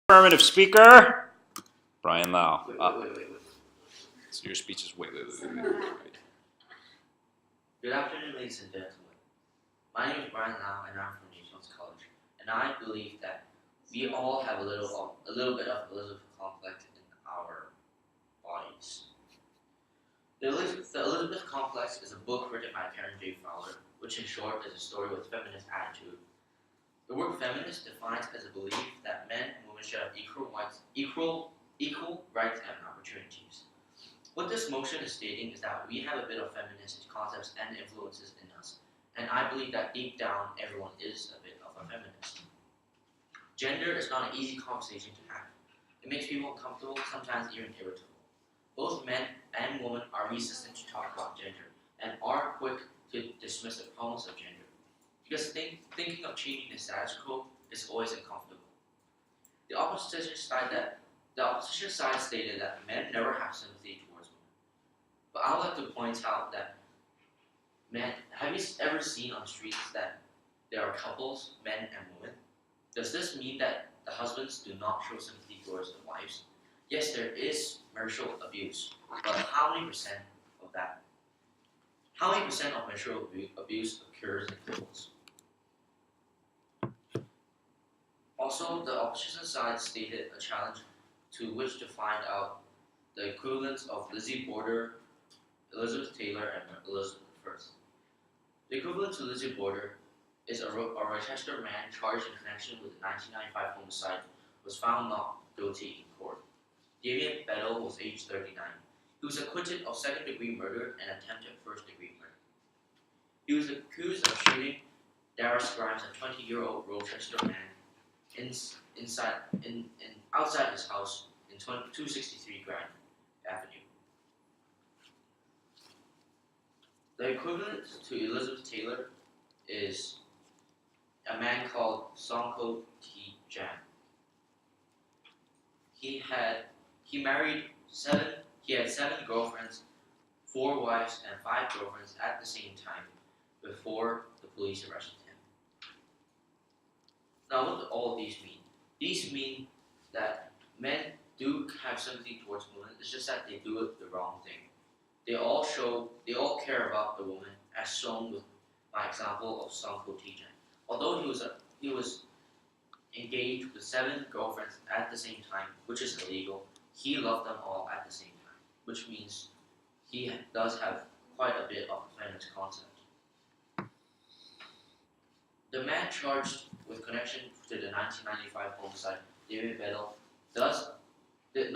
Affirmative speaker, Brian Lau. Wait. So your speech is wait. Good afternoon, ladies and gentlemen. My name is Brian Lau, and I'm from Nations College. And I believe that we all have a little bit of Elizabeth complex in our bodies. The Elizabeth Complex is a book written by Karen J. Fowler, which in short is a story with feminist attitude. The word feminist defines as a belief that men and women should have equal rights and opportunities. What this motion is stating is that we have a bit of feminist concepts and influences in us, and I believe that deep down everyone is a bit of a feminist. Gender is not an easy conversation to have. It makes people uncomfortable, sometimes even irritable. Both men and women are resistant to talk about gender and are quick to dismiss the problems of gender. Because thinking of changing the status quo is always uncomfortable. The opposition side stated that men never have sympathy towards women. But I would like to point out that have you ever seen on the streets that there are couples, men and women? Does this mean that the husbands do not show sympathy towards the wives? Yes, there is marital abuse, but how many percent of that? How many percent of marital abuse occurs in couples? Also, the opposition side stated a challenge to which to find out the equivalents of Lizzie Borden, Elizabeth Taylor, and Elizabeth I. The equivalent to Lizzie Borden is a Rochester man charged in connection with the 1995 homicide was found not guilty in court. Damien Bedell was aged 39. He was acquitted of second-degree murder and attempted first-degree murder. He was accused of shooting Darius Grimes, a 20-year-old Rochester man, outside his house in 263 Grand Avenue. The equivalent to Elizabeth Taylor is a man called Songko T. Jan. He had seven girlfriends, 4 wives, and 5 girlfriends at the same time before the police arrested him. Now, what do all of these mean? These mean that men do have sympathy towards women. It's just that they do it the wrong thing. They all care about the woman, as shown with my example of Songko T-Jan. Although he was engaged with 7 girlfriends at the same time, which is illegal, he loved them all at the same time, which means he does have quite a bit of a feminist concept. The man charged with connection to the 1995 homicide, David Bedell, does have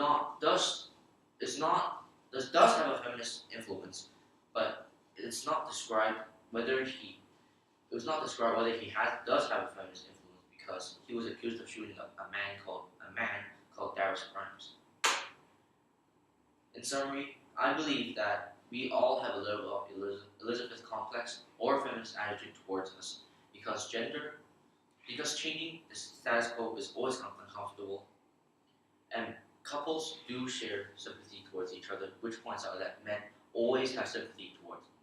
a feminist influence, but it's not described whether he does have a feminist influence because he was accused of shooting a man called Darius Grimes. In summary, I believe that we all have a little of Elizabeth complex or feminist attitude towards us because changing the status quo is always uncomfortable, and couples do share sympathy towards each other, which points out that men always have sympathy towards them.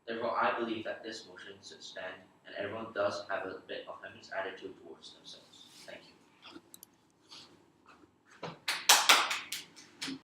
Therefore, I believe that this motion should stand, and everyone does have a bit of feminist attitude towards themselves.